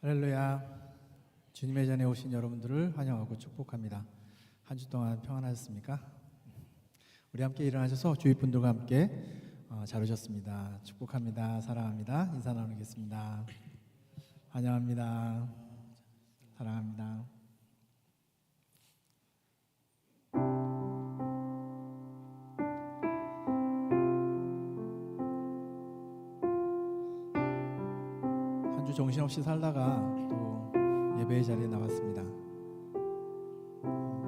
할렐루야. 주님의 전에 오신 여러분들을 환영하고 축복합니다. 한 주 동안 평안하셨습니까? 우리 함께 일어나셔서 주위 분들과 함께 잘 오셨습니다. 축복합니다. 사랑합니다. 인사 나누겠습니다. 환영합니다. 사랑합니다. 한 주 정신없이 살다가 또 예배의 자리에 나왔습니다.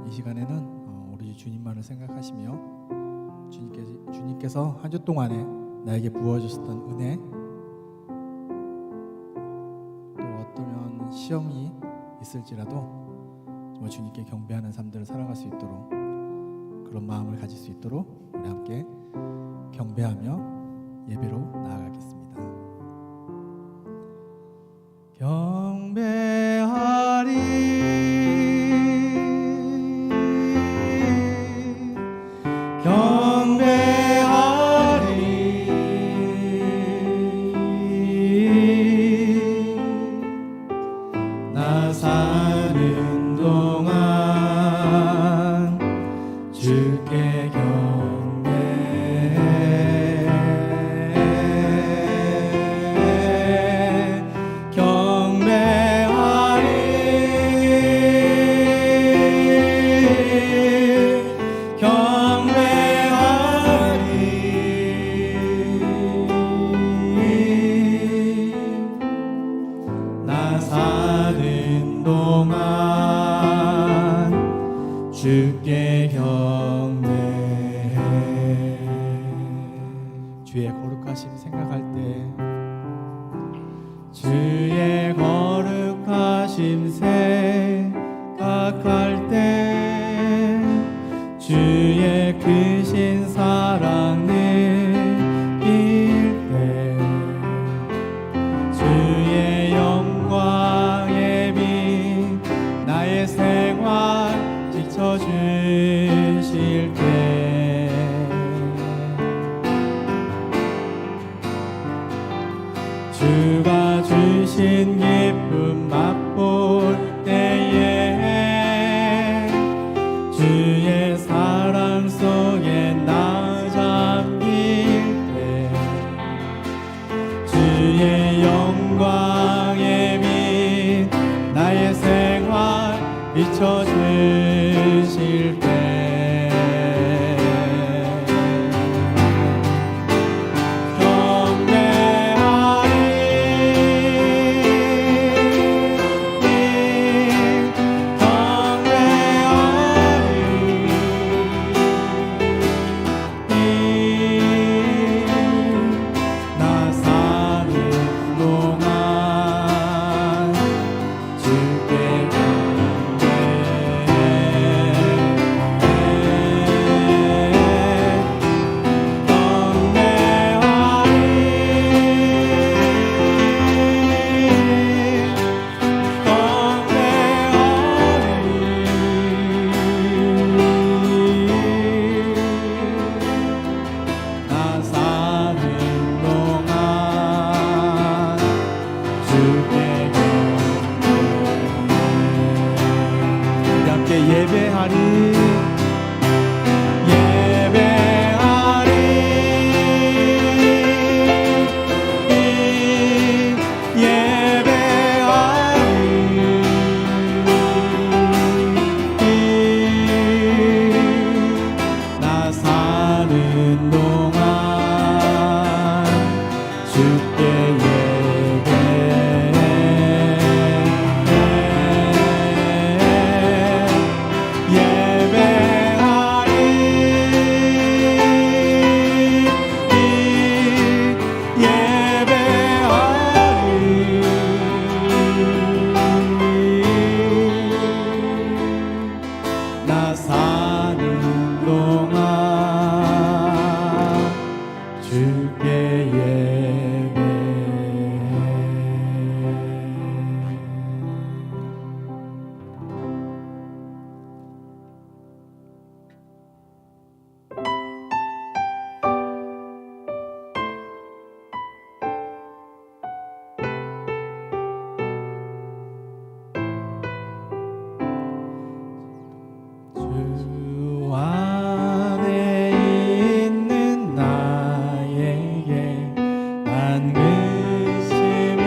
이 시간에는 우리 주님만을 생각하시며 주님께서 한 주 동안에 나에게 부어주셨던 은혜, 또 어떠면 시험이 있을지라도 정말 주님께 경배하는 삶들을 살아갈 수 있도록, 그런 마음을 가질 수 있도록 우리 함께 경배하며 예배로 나아가겠습니다. 나 사는 동안 주께 나 사는 동안 주께 경배해. 주의 거룩하심 생각할 때, 주의 거룩하심 생각할 때, 주의 크신 사랑 느낄 때, 주의 영광의 빛 나의 생활 비춰주실 때, 주가 주신 기쁨 맛볼 때에, 주의 사랑 속에 나 잠길 때, 주의 영광의 빛 나의 생활 비춰주실 때, 나 사는 동안 주께 나 사는 동안 주께 우리 함께 예배하리. 나 사는 동안 주께 예배하리. 안에 있는 나에게 안근심이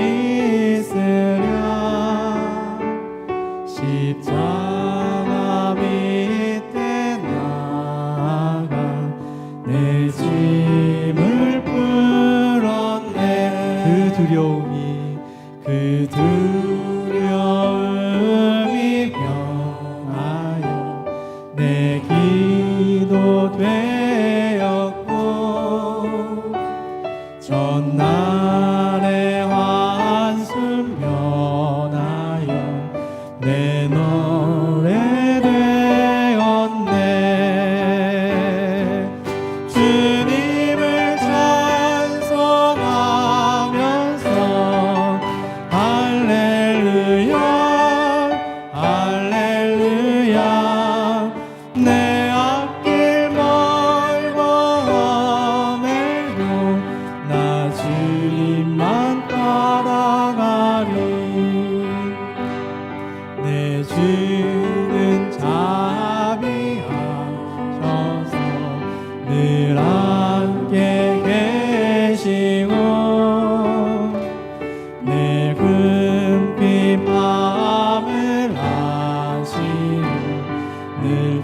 있으랴 십자가 밑에 나가 내 짐을 풀었네 그 두려움이 변하여 내 기도 되었고 전날의 환승 변하여 내 노래 되었네 주님을 찬송하면서 할렐루야 할렐루야 내 앞길 멀고 험해도 나 주님만 따라가리 내 주는 자비하셔서 늘 함께 계시고 내 금빛 밤을 하시고 늘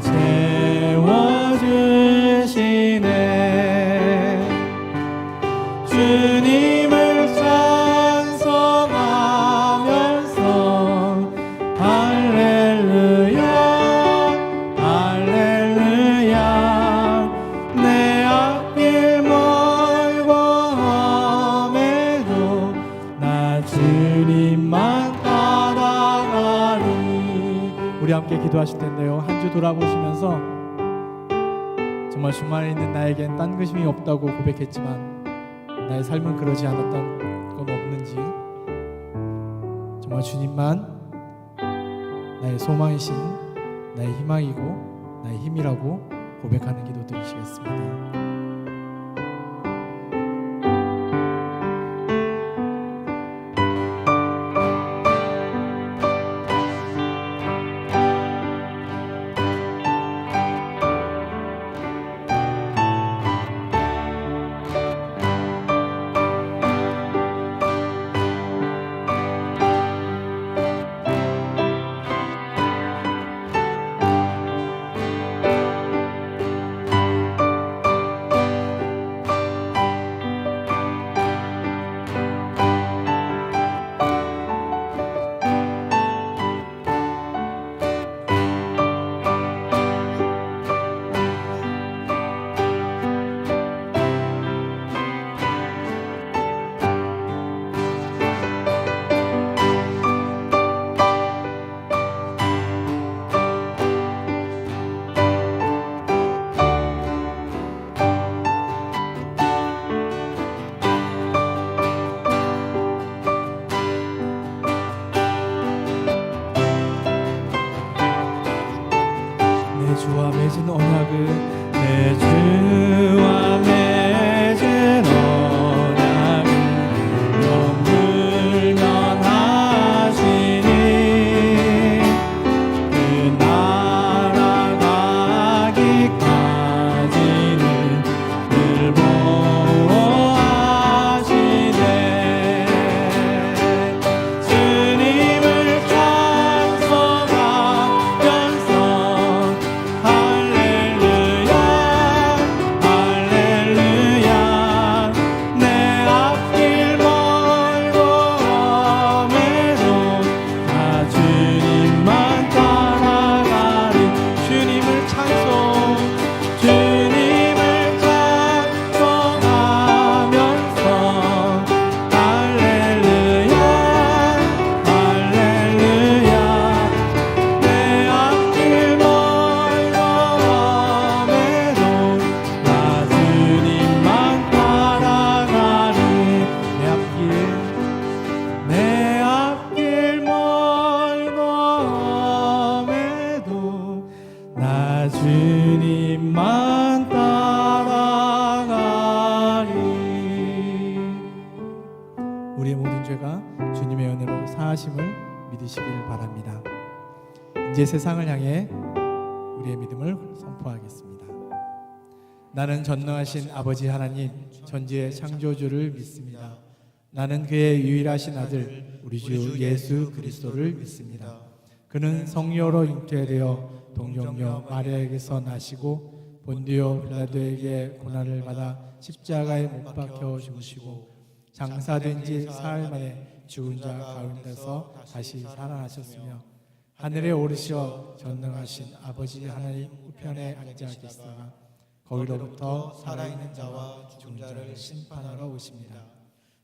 채워주시네 주님을 찬송하면서 할렐루야 할렐루야 내 앞길 멀고 험해도 나 주님만 따라가리 우리 함께 기도하실 텐데요 한 주 돌아보시면서 정말 주말에 있는 나에겐 딴 것이 없다고 고백했지만 나의 삶은 그러지 않았던 건 없는지 정말 주님만 나의 소망이신 나의 희망이고 나의 힘이라고 고백하는 기도 드리시겠습니다. 내 주와 맺은 언약은 내 주와 맺은 언약은 영불면하시니 그 나라 가기까지는 늘 보호하시네 주님을 찬송하면서 할렐루야 할렐루야 내 앞길 멀고 험해도 나 주님만 따라가리 주님을 찬송하면서 할렐루야 할렐루야 내 앞길 멀고 험해도 나 주님만 따라가리 내 앞길 멀고 험해도 나 주님만 따라가리 우리의 모든 죄가 주님의 은혜로 사하심을 믿으시길 바랍니다. 이제 세상을 향해 우리 우리의 믿음을 선포하겠습니다. 나는 전능하신 아버지 하나님 전지의 창조주를 믿습니다. 나는 그의 유일하신 아들 우리 주 예수 그리스도를 믿습니다. 그는 성령으로 잉태되어 동정녀 마리아에게서 나시고 본디오 빌라도에게 고난을 받아 십자가에 못 박혀 죽으시고 장사된 지 사흘 만에 죽은 자 가운데서 다시 살아나셨으며 하늘에 오르시어 전능하신 아버지 하나님 우편에 앉아 계시다가 거기로부터 살아있는 자와 죽은 자를 심판하러 오십니다.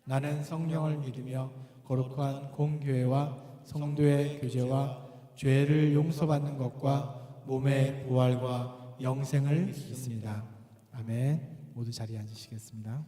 나는 성령을 믿으며 거룩한 공교회와 성도의 교제와 죄를 용서받는 것과 몸의 부활과 영생을 믿습니다. 아멘. 모두 자리에 앉으시겠습니다.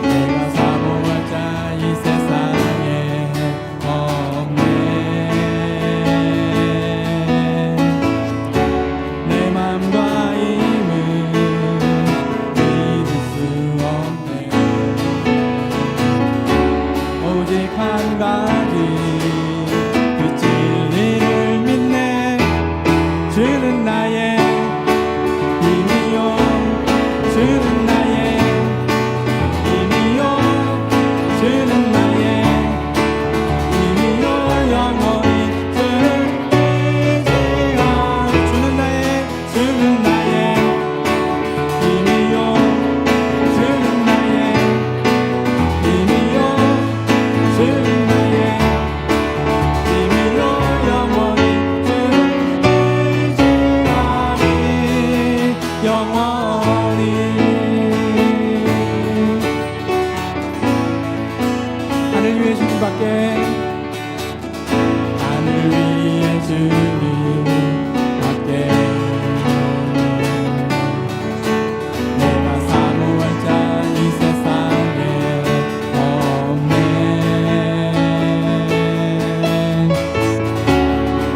내가 사모할 자 이 세상에 없네. 내 맘과 힘을 믿을 수 없네. 오직 한 가지 그 진리를 믿네. 주는 나의 힘이요, 주는 나의 힘이요, 주는 나의 힘이요. 영원히 주를 의지하리. 주는 나의 힘이요, 주는 나의 힘이요, 주는 나의 힘이요. 영원히 주를 의지하리. 영원히. 하늘 위에 주님밖에, 하늘 위에 주님밖에. 내가 사모할 자 이 세상에 없네.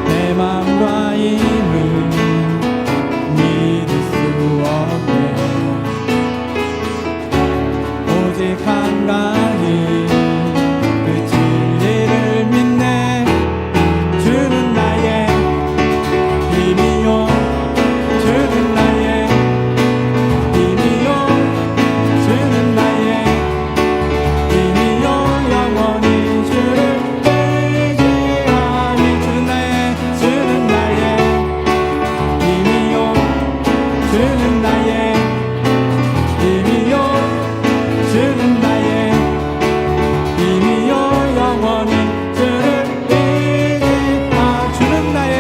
내 맘과 힘을 믿을 수 없네. 오직 한 가지 그 진리를 믿네. 주는 나의 힘이요, 주는 나의 힘이요, 주는 나의 힘이요. 영원히 주를 의지하리. 주는 나의 힘이요, 주는 나의 힘이요, 주는 나의 힘이요. 영원히 주를 의지하. 주는 나의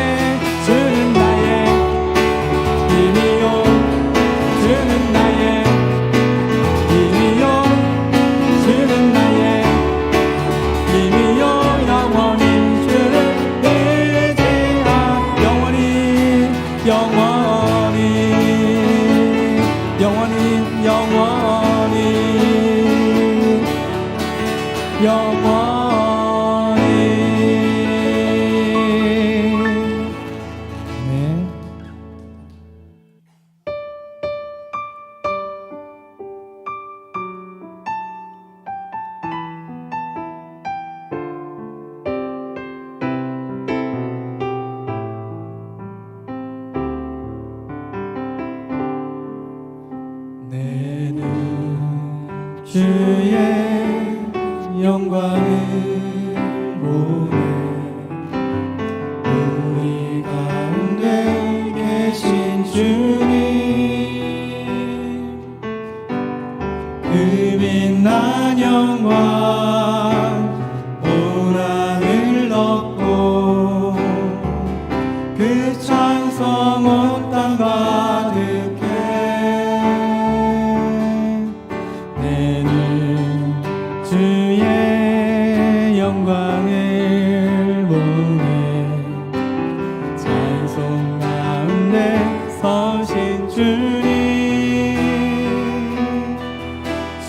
힘이요, 주는 나의 힘이요, 주는 나의 힘이요. 영원히 주를 의지하. 영원히, 영원히, 영원히, 영원히, 영원히. 네. 내는 주의 영광을 보네. 우리 가운데 계신 주님, 그 빛난 영광 온 하늘 덮고 그 찬송 온 땅 가득해. 내는 주의 영광을 보네. 찬송 가운데 서신 주님,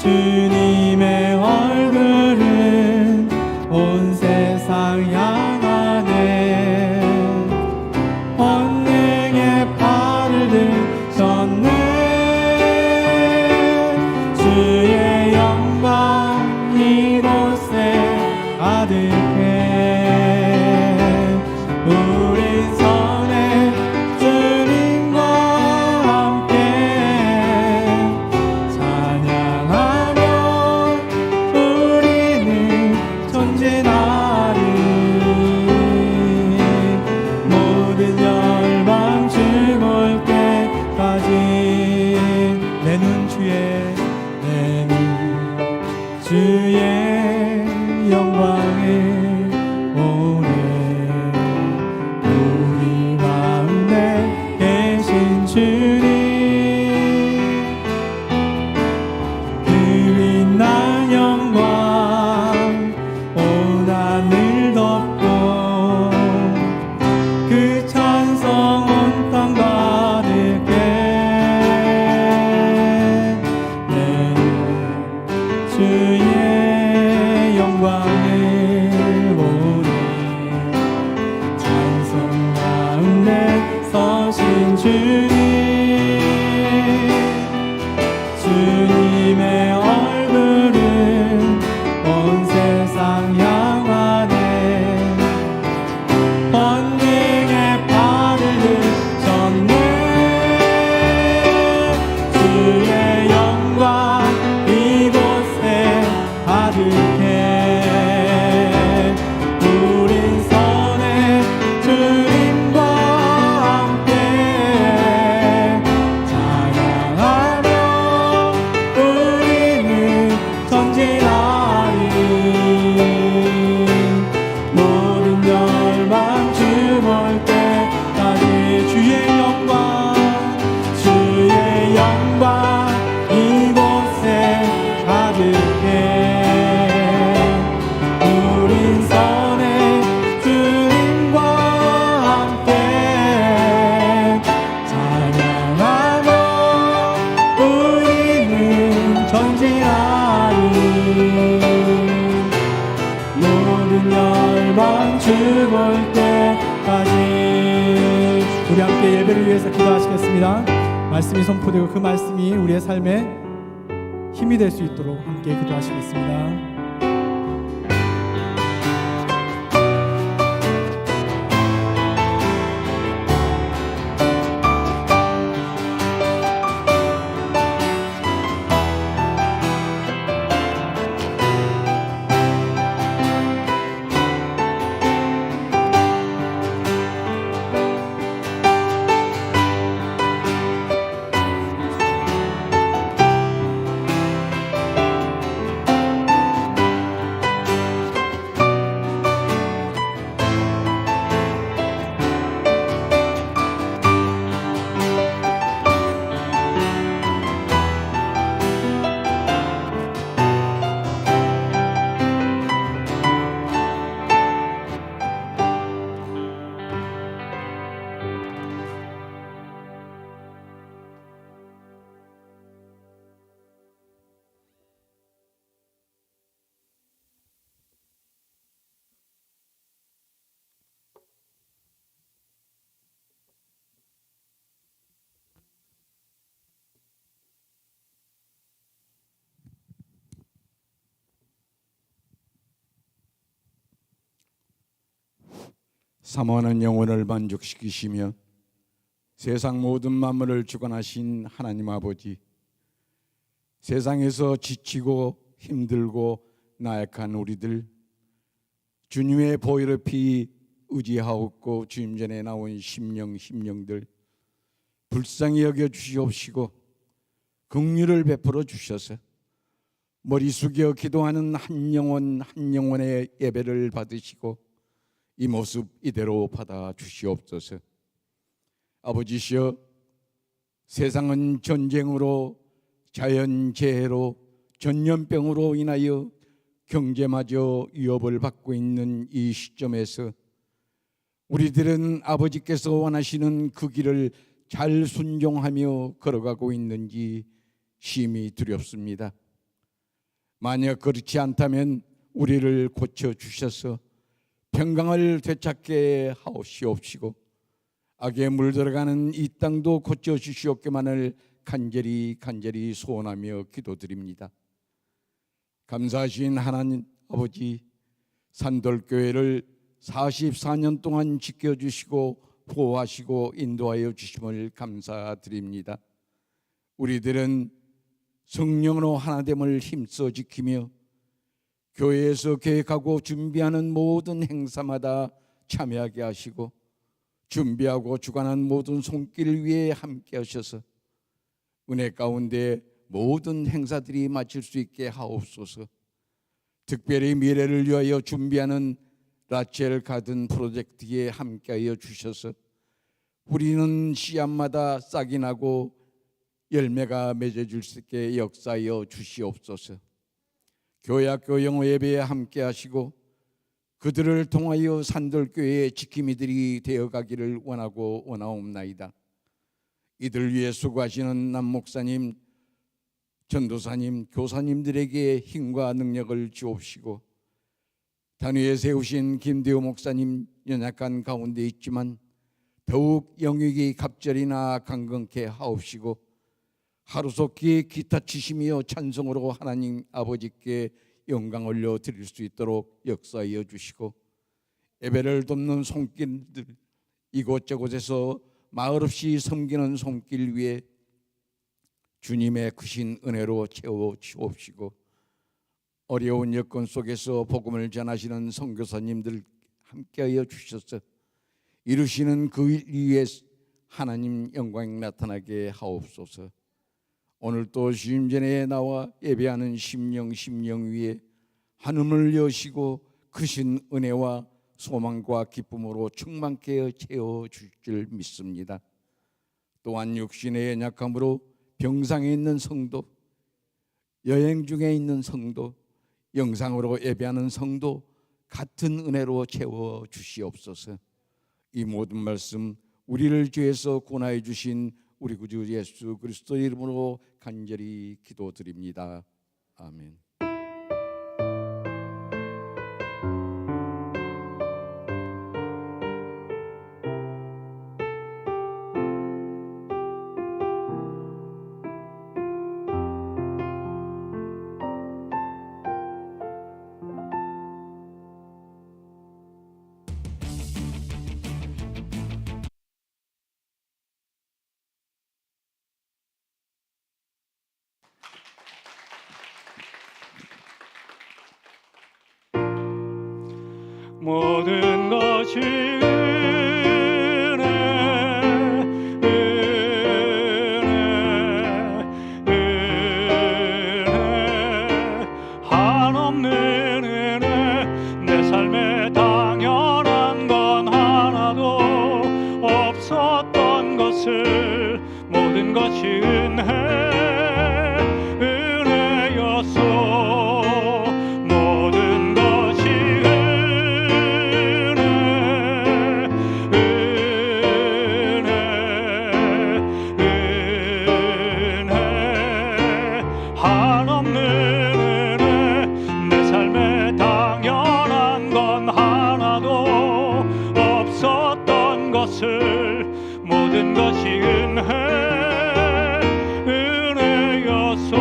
주님의 얼굴은 온 세상 향하네. 권능의 팔을 드셨네. 주의 영광 이곳에 가득해. 우리 선에 주님과 함께 찬양하며 우리는 전진하리. 모든 열방 죽을 때까지. 내 눈 주의 영광을 보네. 우리 가운데 계신 주님, 그 빛난 영광 온 하늘 덮고 그 찬송 온 땅 가득해. 전진하리. 모든 열방 죽을 때까지. 우리 함께 예배를 위해서 기도하시겠습니다. 말씀이 선포되고 그 말씀이 우리의 삶에 힘이 될 수 있도록 함께 기도하시겠습니다. 사모하는 영혼을 만족시키시며 세상 모든 만물을 주관하신 하나님 아버지, 세상에서 지치고 힘들고 나약한 우리들 주님의 보혈의 피 의지하옵고 주님 전에 나온 심령들 불쌍히 여겨 주시옵시고 긍휼을 베풀어 주셔서 머리 숙여 기도하는 한 영혼의 예배를 받으시고 이 모습 이대로 받아 주시옵소서. 아버지시여, 세상은 전쟁으로 자연재해로 전염병으로 인하여 경제마저 위협을 받고 있는 이 시점에서 우리들은 아버지께서 원하시는 그 길을 잘 순종하며 걸어가고 있는지 심히 두렵습니다. 만약 그렇지 않다면 우리를 고쳐주셔서 평강을 되찾게 하옵시옵시고 악에 물들어가는 이 땅도 고쳐주시옵기만을 간절히 소원하며 기도드립니다. 감사하신 하나님 아버지, 산돌교회를 44년 동안 지켜주시고 보호하시고 인도하여 주심을 감사드립니다. 우리들은 성령으로 하나됨을 힘써 지키며 교회에서 계획하고 준비하는 모든 행사마다 참여하게 하시고 준비하고 주관한 모든 손길 위에 함께 하셔서 은혜 가운데 모든 행사들이 마칠 수 있게 하옵소서. 특별히 미래를 위하여 준비하는 라첼 가든 프로젝트에 함께하여 주셔서 뿌리는 씨앗마다 싹이 나고 열매가 맺어질 수 있게 역사하여 주시옵소서. 교회학교 영어 예배에 함께 하시고 그들을 통하여 산돌교회의 지킴이들이 되어가기를 원하옵나이다. 이들 위해 수고하시는 남목사님, 전도사님, 교사님들에게 힘과 능력을 주옵시고 단위에 세우신 김대호 목사님 연약한 가운데 있지만 더욱 영육이 갑절이나 강건케 하옵시고 하루속히 기타 치시며 찬송으로 하나님 아버지께 영광 올려 드릴 수 있도록 역사하여 주시고 예배를 돕는 손길들 이곳저곳에서 말없이 섬기는 손길 위에 주님의 크신 은혜로 채워 주옵시고 어려운 여건 속에서 복음을 전하시는 선교사님들 함께하여 주셔서 이루시는 그 일 위에 하나님 영광이 나타나게 하옵소서. 오늘 또 주님 전에 나와 예배하는 심령 위에 하늘을 여시고 크신 은혜와 소망과 기쁨으로 충만케 채워 주실 줄 믿습니다. 또한 육신의 연약함으로 병상에 있는 성도, 여행 중에 있는 성도, 영상으로 예배하는 성도 같은 은혜로 채워 주시옵소서. 이 모든 말씀 우리를 죄에서 구원하여 주신 우리 구주 예수 그리스도의 이름으로 간절히 기도드립니다. 아멘. 모든 것이 은혜, 한없는 은혜. 내 삶에 당연한 건 하나도 없었던 것을 모든 것이 은혜였소. 모든 것이 은혜였소.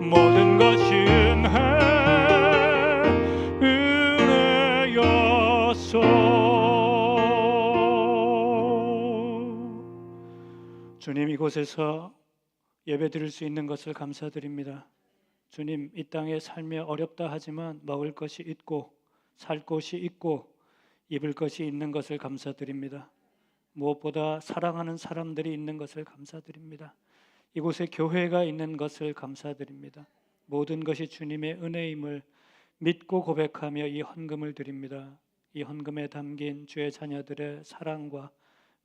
모든 것이 은혜였소. 주님, 이곳에서 예배드릴 수 있는 것을 감사드립니다. 주님, 이 땅에 삶이 어렵다 하지만 먹을 것이 있고 살 곳이 있고 입을 것이 있는 것을 감사드립니다. 무엇보다 사랑하는 사람들이 있는 것을 감사드립니다. 이곳에 교회가 있는 것을 감사드립니다. 모든 것이 주님의 은혜임을 믿고 고백하며 이 헌금을 드립니다. 이 헌금에 담긴 주의 자녀들의 사랑과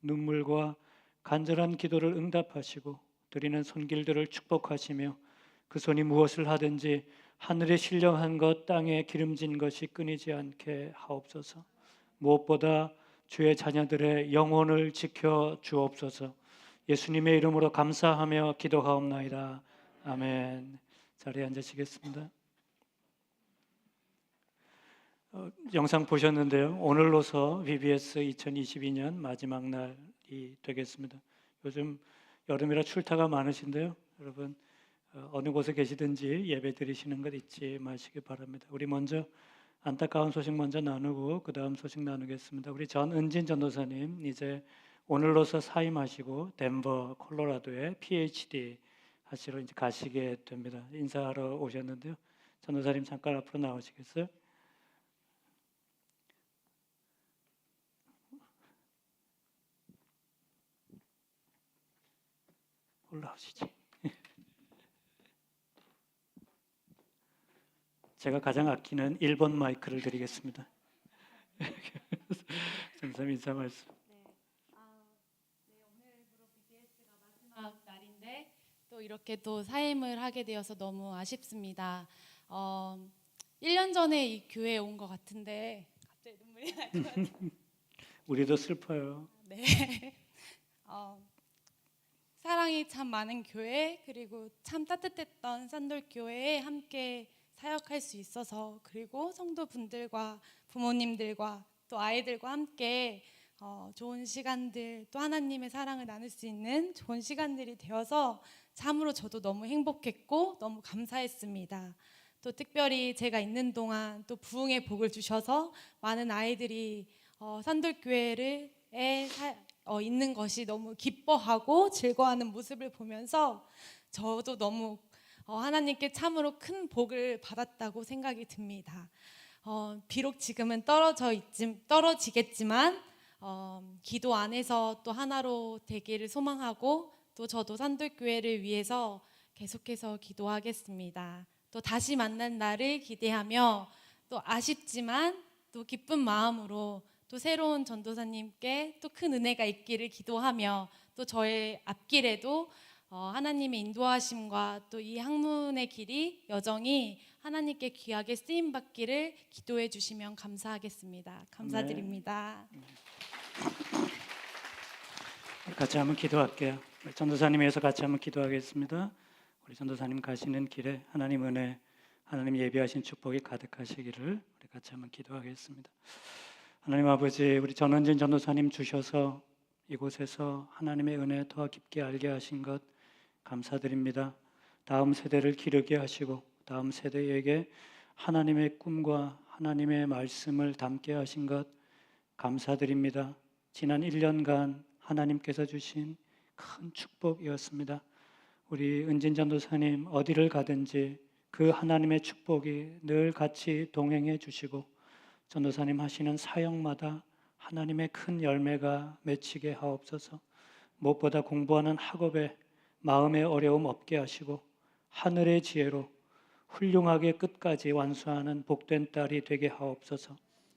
눈물과 간절한 기도를 응답하시고 드리는 손길들을 축복하시며 그 손이 무엇을 하든지 하늘에 신령한 것 땅에 기름진 것이 끊이지 않게 하옵소서. 무엇보다 주의 자녀들의 영혼을 지켜 주옵소서. 예수님의 이름으로 감사하며 기도하옵나이다. 아멘. 자리에 앉으시겠습니다. 영상 보셨는데요. 오늘로서 VBS 2022년 마지막 날이 되겠습니다. 요즘 여름이라 출타가 많으신데요. 여러분 어느 곳에 계시든지 예배 드리시는 것 잊지 마시기 바랍니다. 우리 먼저 안타까운 소식 먼저 나누고 그 다음 소식 나누겠습니다. 우리 전은진 전도사님 이제 오늘로서 사임하시고 덴버 콜로라도에 PhD 하시러 이제 가시게 됩니다. 인사하러 오셨는데요. 전도사님 잠깐 앞으로 나오시겠어요? 올라오시지. 제가 가장 아끼는 1번 마이크를 드리겠습니다. 전사님 인사 말씀. 오늘부로 BBS가 마지막 날인데 또 이렇게 또 사임을 하게 되어서 너무 아쉽습니다. 1년 전에 이 교회에 온 것 같은데 갑자기 눈물이 날 것 같아요. 우리도 슬퍼요. 네. 사랑이 참 많은 교회 그리고 참 따뜻했던 산돌교회에 함께 사역할 수 있어서 그리고 성도분들과 부모님들과 또 아이들과 함께 좋은 시간들 또 하나님의 사랑을 나눌 수 있는 좋은 시간들이 되어서 참으로 저도 너무 행복했고 너무 감사했습니다. 또 특별히 제가 있는 동안 또 부흥의 복을 주셔서 많은 아이들이 산돌교회에 있는 것이 너무 기뻐하고 즐거워하는 모습을 보면서 저도 너무 하나님께 참으로 큰 복을 받았다고 생각이 듭니다. 비록 지금은 떨어지겠지만 기도 안에서 또 하나로 되기를 소망하고 또 저도 산돌교회를 위해서 계속해서 기도하겠습니다. 또 다시 만난 날을 기대하며 또 아쉽지만 또 기쁜 마음으로 또 새로운 전도사님께 또 큰 은혜가 있기를 기도하며 또 저의 앞길에도 하나님의 인도하심과 또 이 학문의 길이 여정이 하나님께 귀하게 쓰임 받기를 기도해 주시면 감사하겠습니다. 감사드립니다. 같이 한번 기도할게요. 우리 전도사님 위해서 같이 한번 기도하겠습니다. 우리 전도사님 가시는 길에 하나님 은혜, 하나님 예비하신 축복이 가득하시기를 우리 같이 한번 기도하겠습니다. 하나님 아버지, 우리 전원진 전도사님 주셔서 이곳에서 하나님의 은혜 더 깊게 알게 하신 것 감사드립니다. 다음 세대를 기르게 하시고 다음 세대에게 하나님의 꿈과 하나님의 말씀을 담게 하신 것 감사드립니다. 지난 1년간 하나님께서 주신 큰 축복이었습니다. 우리 은진 전도사님 어디를 가든지 그 하나님의 축복이 늘 같이 동행해 주시고 전도사님 하시는 사역마다 하나님의 큰 열매가 맺히게 하옵소서. 무엇보다 공부하는 학업에 마음의 어려움 없게 하시고 하늘의 지혜로 훌륭하게 끝까지 완수하는 복된 딸이 되게 하옵소서.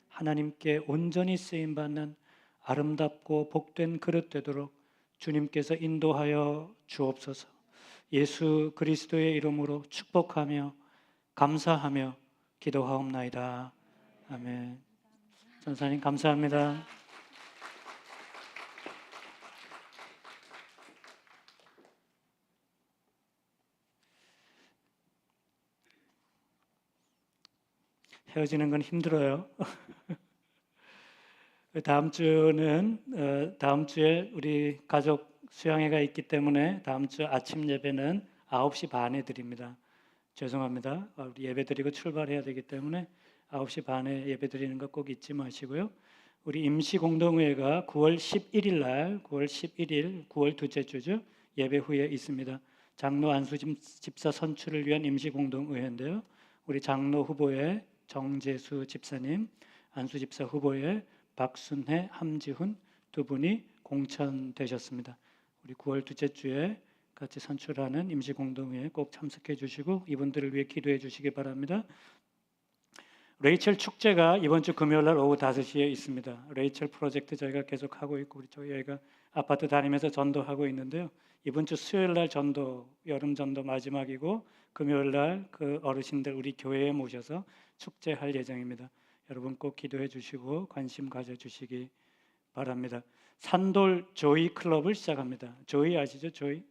하나님께 온전히 쓰임받는 아름답고 복된 그릇 되도록 주님께서 인도하여 주옵소서. 예수 그리스도의 이름으로 축복하며 감사하며 기도하옵나이다. 아멘. 전사님 감사합니다. 헤어지는 건 힘들어요. 다음 주에 우리 가족 수양회가 있기 때문에 다음 주 아침 예배는 9시 반에 드립니다. 죄송합니다. 우리 예배 드리고 출발해야 되기 때문에 9시 반에 예배 드리는 거 꼭 잊지 마시고요. 우리 임시공동회가 9월 11일 9월 둘째 주죠. 예배 후에 있습니다. 장로 안수 집사 선출을 위한 임시공동회인데요. 우리 장로 후보에 정재수 집사님, 안수 집사 후보에 박순혜, 함지훈 두 분이 공천되셨습니다. 우리 9월 둘째 주에 같이 선출하는 임시공동회에 꼭 참석해 주시고 이분들을 위해 기도해 주시기 바랍니다. 레이첼 축제가 이번 주 금요일 날 오후 5시에 있습니다. 레이첼 프로젝트 저희가 계속 하고 있고 저희가 아파트 다니면서 전도하고 있는데요. 이번 주 수요일 날 전도, 여름 전도 마지막이고 금요일 날 그 어르신들 우리 교회에 모셔서 축제할 예정입니다. 여러분 꼭 기도해 주시고 관심 가져 주시기 바랍니다. 산돌 조이 클럽을 시작합니다. 조이 아시죠? 조이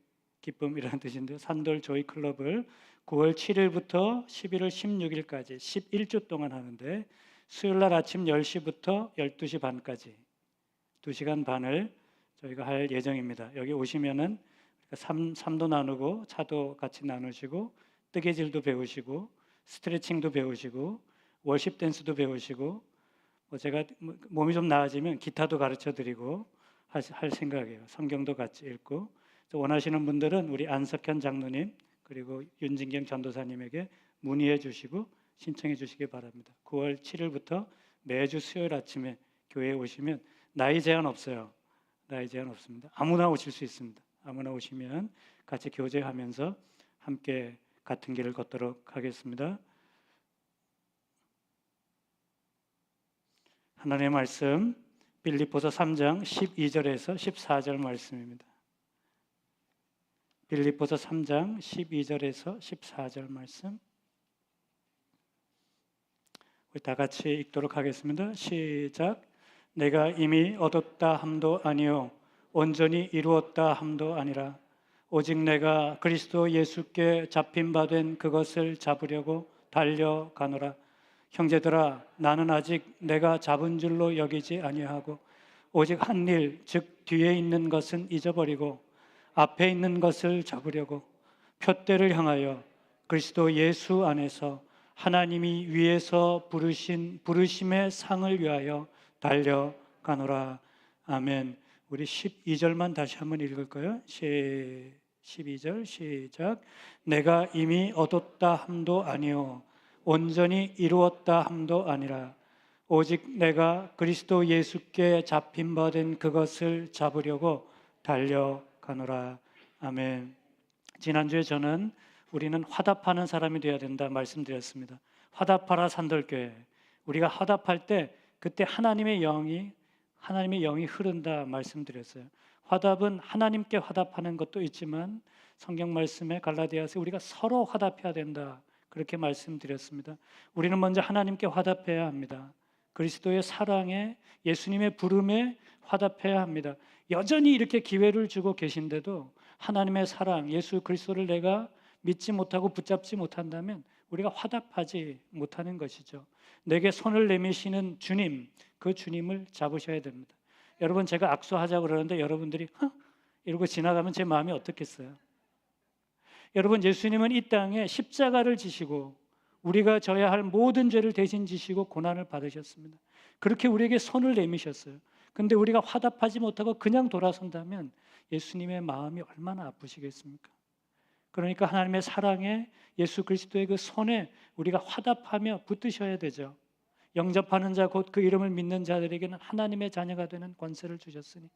기쁨이라는 뜻인데요. 산돌 조이 클럽을 9월 7일부터 11월 16일까지 11주 동안 하는데 수요일 날 아침 10시부터 12시 반까지 2시간 반을 저희가 할 예정입니다. 여기 오시면은 삶도 나누고 차도 같이 나누시고 뜨개질도 배우시고 스트레칭도 배우시고 월십 댄스도 배우시고 제가 몸이 좀 나아지면 기타도 가르쳐 드리고 할 생각이에요. 성경도 같이 읽고 원하시는 분들은 우리 안석현 장로님 그리고 윤진경 전도사님에게 문의해 주시고 신청해 주시기 바랍니다. 9월 7일부터 매주 수요일 아침에 교회에 오시면 나이 제한 없어요. 나이 제한 없습니다. 아무나 오실 수 있습니다. 아무나 오시면 같이 교제하면서 함께 같은 길을 걷도록 하겠습니다. 하나님의 말씀 빌립보서 3장 12절에서 14절 말씀입니다. 빌립보서 3장 12절에서 14절 말씀 우리 다 같이 읽도록 하겠습니다. 시작. 내가 이미 얻었다 함도 아니요 온전히 이루었다 함도 아니라 오직 내가 그리스도 예수께 잡힌 바 된 그것을 잡으려고 달려가노라. 형제들아 나는 아직 내가 잡은 줄로 여기지 아니하고 오직 한 일 즉 뒤에 있는 것은 잊어버리고 앞에 있는 것을 잡으려고 표대를 향하여 그리스도 예수 안에서 하나님이 위에서 부르신 부르심의 상을 위하여 달려가노라. 아멘. 우리 12절만 다시 한번 읽을까요? 12절 시작. 내가 이미 얻었다 함도 아니요 온전히 이루었다 함도 아니라 오직 내가 그리스도 예수께 잡힌 바 된 그것을 잡으려고 달려가노라. 아멘. 지난주에 저는 우리는 화답하는 사람이 되어야 된다 말씀드렸습니다. 화답하라 산돌교회. 우리가 화답할 때 그때 하나님의 영이 흐른다 말씀드렸어요. 화답은 하나님께 화답하는 것도 있지만 성경 말씀에 갈라디아서 우리가 서로 화답해야 된다 그렇게 말씀드렸습니다. 우리는 먼저 하나님께 화답해야 합니다. 그리스도의 사랑에 예수님의 부름에 화답해야 합니다. 여전히 이렇게 기회를 주고 계신데도 하나님의 사랑, 예수 그리스도를 내가 믿지 못하고 붙잡지 못한다면 우리가 화답하지 못하는 것이죠. 내게 손을 내미시는 주님, 그 주님을 잡으셔야 됩니다. 여러분, 제가 악수하자고 그러는데 여러분들이 이러고 지나가면 제 마음이 어떻겠어요? 여러분, 예수님은 이 땅에 십자가를 지시고 우리가 져야 할 모든 죄를 대신 지시고 고난을 받으셨습니다. 그렇게 우리에게 손을 내미셨어요. 근데 우리가 화답하지 못하고 그냥 돌아선다면 예수님의 마음이 얼마나 아프시겠습니까? 그러니까 하나님의 사랑에 예수 그리스도의 그 손에 우리가 화답하며 붙드셔야 되죠. 영접하는 자 곧 그 이름을 믿는 자들에게는 하나님의 자녀가 되는 권세를 주셨으니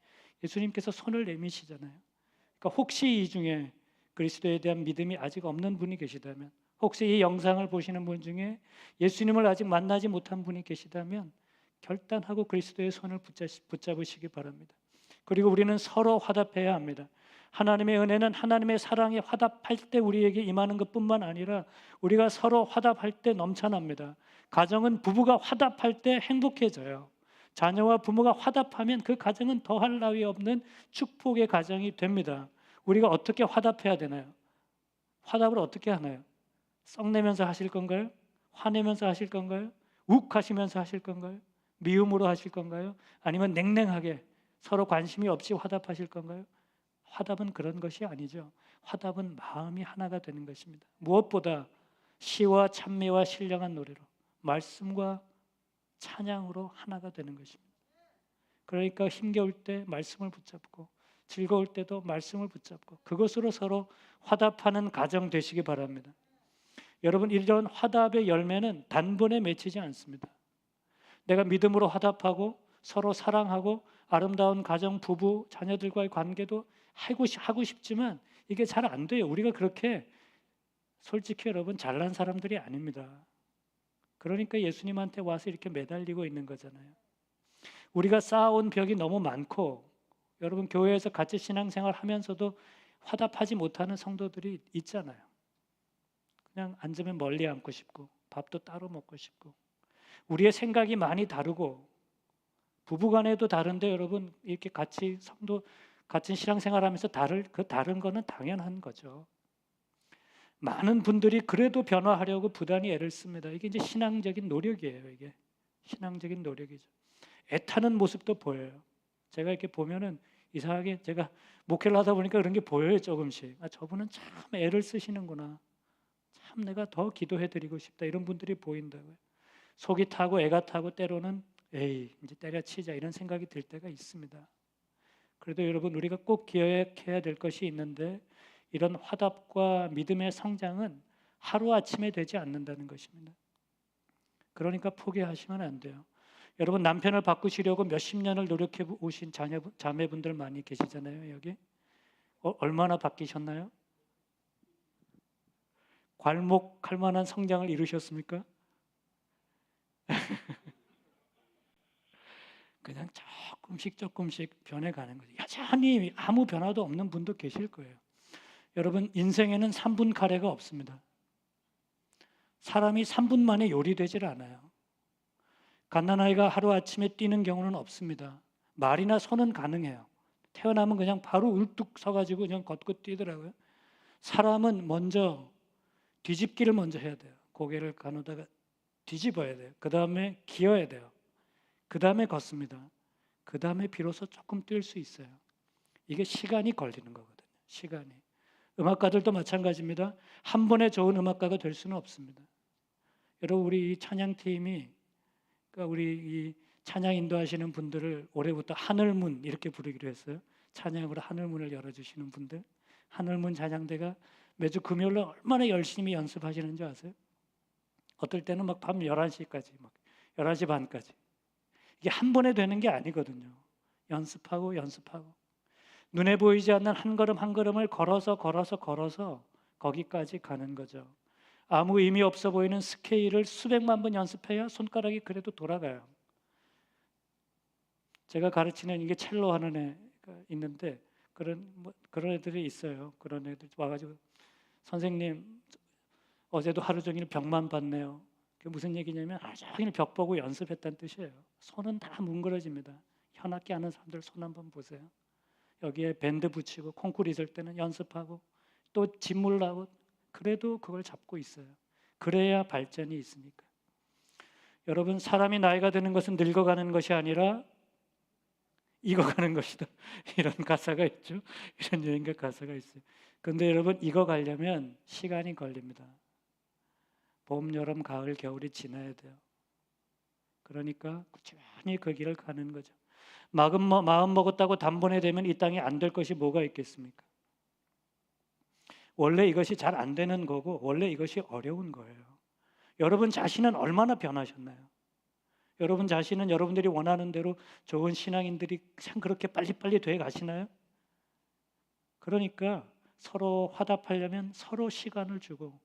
예수님께서 손을 내미시잖아요. 그러니까 혹시 이 중에 그리스도에 대한 믿음이 아직 없는 분이 계시다면, 혹시 이 영상을 보시는 분 중에 예수님을 아직 만나지 못한 분이 계시다면 결단하고 그리스도의 손을 붙잡으시기 바랍니다. 그리고 우리는 서로 화답해야 합니다. 하나님의 은혜는 하나님의 사랑에 화답할 때 우리에게 임하는 것뿐만 아니라 우리가 서로 화답할 때 넘쳐납니다. 가정은 부부가 화답할 때 행복해져요. 자녀와 부모가 화답하면 그 가정은 더할 나위 없는 축복의 가정이 됩니다. 우리가 어떻게 화답해야 되나요? 화답을 어떻게 하나요? 썩내면서 하실 건가요? 화내면서 하실 건가요? 욱하시면서 하실 건가요? 미움으로 하실 건가요? 아니면 냉랭하게 서로 관심이 없이 화답하실 건가요? 화답은 그런 것이 아니죠. 화답은 마음이 하나가 되는 것입니다. 무엇보다 시와 찬미와 신령한 노래로, 말씀과 찬양으로 하나가 되는 것입니다. 그러니까 힘겨울 때 말씀을 붙잡고 즐거울 때도 말씀을 붙잡고 그것으로 서로 화답하는 가정 되시기 바랍니다. 여러분, 이런 화답의 열매는 단번에 맺히지 않습니다. 내가 믿음으로 화답하고 서로 사랑하고 아름다운 가정, 부부, 자녀들과의 관계도 하고 싶지만 이게 잘 안 돼요. 우리가 그렇게 솔직히 여러분 잘난 사람들이 아닙니다. 그러니까 예수님한테 와서 이렇게 매달리고 있는 거잖아요. 우리가 쌓아온 벽이 너무 많고 여러분 교회에서 같이 신앙생활 하면서도 화답하지 못하는 성도들이 있잖아요. 그냥 앉으면 멀리 앉고 싶고 밥도 따로 먹고 싶고 우리의 생각이 많이 다르고 부부간에도 다른데 여러분 이렇게 같이 성도 같은 신앙생활하면서 다른 거는 당연한 거죠. 많은 분들이 그래도 변화하려고 부단히 애를 씁니다. 이게 이제 신앙적인 노력이에요. 이게 신앙적인 노력이죠. 애타는 모습도 보여요. 제가 이렇게 보면은 이상하게 제가 목회를 하다 보니까 그런 게 보여요. 조금씩. 저분은 참 애를 쓰시는구나. 참 내가 더 기도해드리고 싶다. 이런 분들이 보인다고요. 속이 타고 애가 타고 때로는 에이 이제 때려치자 이런 생각이 들 때가 있습니다. 그래도 여러분 우리가 꼭 기억해야 될 것이 있는데 이런 화답과 믿음의 성장은 하루아침에 되지 않는다는 것입니다. 그러니까 포기하시면 안 돼요. 여러분 남편을 바꾸시려고 몇십 년을 노력해 오신 자매분들 많이 계시잖아요. 여기 얼마나 바뀌셨나요? 괄목할 만한 성장을 이루셨습니까? 그냥 조금씩 변해가는 거죠. 여전히 아무 변화도 없는 분도 계실 거예요. 여러분 인생에는 3분 카레가 없습니다. 사람이 3분 만에 요리되질 않아요. 갓난아이가 하루아침에 뛰는 경우는 없습니다. 말이나 손은 가능해요. 태어나면 그냥 바로 울뚝 서가지고 그냥 걷고 뛰더라고요. 사람은 먼저 뒤집기를 먼저 해야 돼요. 고개를 가누다가 뒤집어야 돼요. 그 다음에 기어야 돼요. 그 다음에 걷습니다. 그 다음에 비로소 조금 뛸 수 있어요. 이게 시간이 걸리는 거거든요. 시간이. 음악가들도 마찬가지입니다. 한 번에 좋은 음악가가 될 수는 없습니다. 여러분 우리 이 찬양팀이 그러니까 우리 이 찬양 인도하시는 분들을 올해부터 하늘문 이렇게 부르기로 했어요. 찬양으로 하늘문을 열어주시는 분들. 하늘문 찬양대가 매주 금요일날 얼마나 열심히 연습하시는지 아세요? 어떨 때는 막 밤 11시까지 막 11시 반까지. 이게 한 번에 되는 게 아니거든요. 연습하고 눈에 보이지 않는 한 걸음 한 걸음을 걸어서 거기까지 가는 거죠. 아무 의미 없어 보이는 스케일을 수백만 번 연습해야 손가락이 그래도 돌아가요. 제가 가르치는 이게 첼로 하는 애가 있는데 그런 애들이 있어요. 그런 애들 와가지고 선생님 어제도 하루 종일 벽만 봤네요. 그게 무슨 얘기냐면 하루 종일 벽 보고 연습했다는 뜻이에요. 손은 다 뭉그러집니다. 현악기 하는 사람들 손 한번 보세요. 여기에 밴드 붙이고 콩쿠르 있을 때는 연습하고 또 진물나고 그래도 그걸 잡고 있어요. 그래야 발전이 있으니까. 여러분, 사람이 나이가 드는 것은 늙어가는 것이 아니라 익어가는 것이다. 이런 가사가 있죠. 이런 여행가 가사가 있어요. 그런데 여러분, 익어가려면 시간이 걸립니다. 봄, 여름, 가을, 겨울이 지나야 돼요. 그러니까 꾸준히 그 길을 가는 거죠. 마음 먹었다고 단번에 되면 이 땅에 안 될 것이 뭐가 있겠습니까? 원래 이것이 잘 안 되는 거고 원래 이것이 어려운 거예요. 여러분 자신은 얼마나 변하셨나요? 여러분 자신은 여러분들이 원하는 대로 좋은 신앙인들이 그냥 그렇게 빨리빨리 돼 가시나요? 그러니까 서로 화답하려면 서로 시간을 주고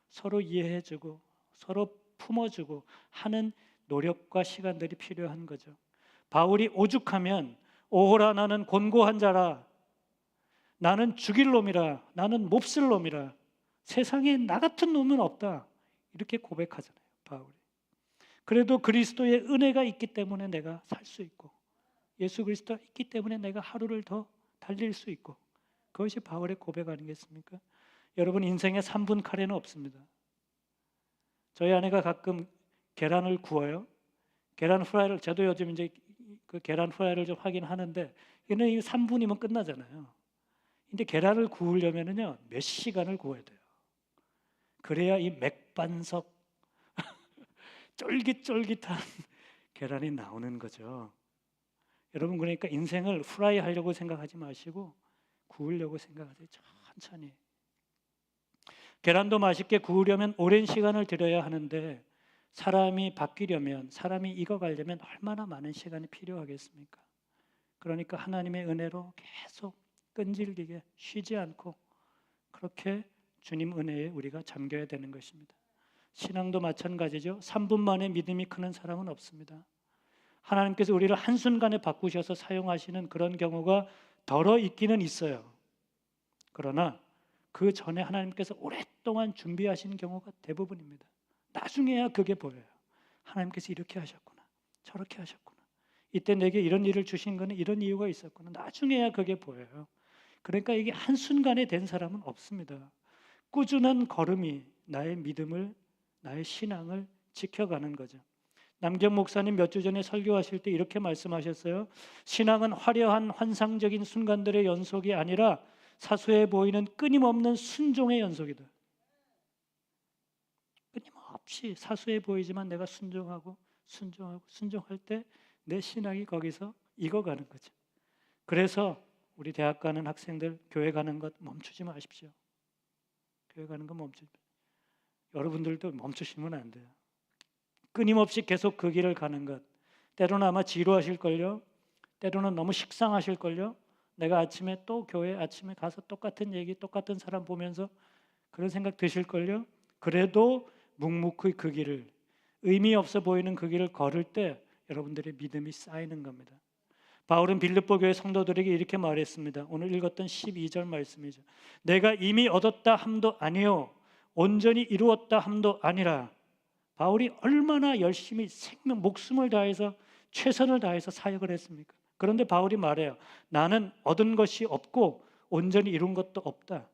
서로 이해해주고 서로 품어주고 하는 노력과 시간들이 필요한 거죠. 바울이 오죽하면 오호라 나는 곤고한 자라, 나는 죽일 놈이라, 나는 몹쓸 놈이라, 세상에 나 같은 놈은 없다, 이렇게 고백하잖아요, 바울이. 그래도 그리스도의 은혜가 있기 때문에 내가 살 수 있고 예수 그리스도가 있기 때문에 내가 하루를 더 달릴 수 있고, 그것이 바울의 고백 아니겠습니까? 여러분, 인생에 3분 카레는 없습니다. 저희 아내가 가끔 계란을 구워요. 계란 후라이를, 저도 요즘 이제 그 계란 후라이를 좀 하긴 하는데 이는 3분이면 끝나잖아요. 근데 계란을 구우려면은요 몇 시간을 구워야 돼요. 그래야 이 맥반석 쫄깃쫄깃한 계란이 나오는 거죠. 여러분, 그러니까 인생을 후라이 하려고 생각하지 마시고 구우려고 생각하세요. 천천히. 계란도 맛있게 구우려면 오랜 시간을 들여야 하는데 사람이 바뀌려면, 사람이 익어가려면 얼마나 많은 시간이 필요하겠습니까? 그러니까 하나님의 은혜로 계속 끈질기게 쉬지 않고 그렇게 주님 은혜에 우리가 잠겨야 되는 것입니다. 신앙도 마찬가지죠. 3분 만에 믿음이 크는 사람은 없습니다. 하나님께서 우리를 한순간에 바꾸셔서 사용하시는 그런 경우가 덜어 있기는 있어요. 그러나 그 전에 하나님께서 오랫동안 준비하신 경우가 대부분입니다. 나중에야 그게 보여요. 하나님께서 이렇게 하셨구나, 저렇게 하셨구나, 이때 내게 이런 일을 주신 거는 이런 이유가 있었구나, 나중에야 그게 보여요. 그러니까 이게 한순간에 된 사람은 없습니다. 꾸준한 걸음이 나의 믿음을, 나의 신앙을 지켜가는 거죠. 남경 목사님 몇 주 전에 설교하실 때 이렇게 말씀하셨어요. 신앙은 화려한 환상적인 순간들의 연속이 아니라 사소해 보이는 끊임없는 순종의 연속이다. 끊임없이 사소해 보이지만 내가 순종할 때 내 신앙이 거기서 익어가는 거죠. 그래서 우리 대학 가는 학생들, 교회 가는 것 멈추지 마십시오. 교회 가는 거 멈추지 마십시오. 여러분들도 멈추시면 안 돼요. 끊임없이 계속 그 길을 가는 것. 때로는 아마 지루하실걸요. 때로는 너무 식상하실걸요. 내가 아침에 또 교회 아침에 가서 똑같은 얘기, 똑같은 사람 보면서 그런 생각 드실걸요. 그래도 묵묵히 그 길을, 의미 없어 보이는 그 길을 걸을 때 여러분들의 믿음이 쌓이는 겁니다. 바울은 빌립보 교회 성도들에게 이렇게 말했습니다. 오늘 읽었던 12절 말씀이죠. 내가 이미 얻었다 함도 아니요 온전히 이루었다 함도 아니라. 바울이 얼마나 열심히 목숨을 다해서 최선을 다해서 사역을 했습니까? 그런데 바울이 말해요. 나는 얻은 것이 없고 온전히 이룬 것도 없다.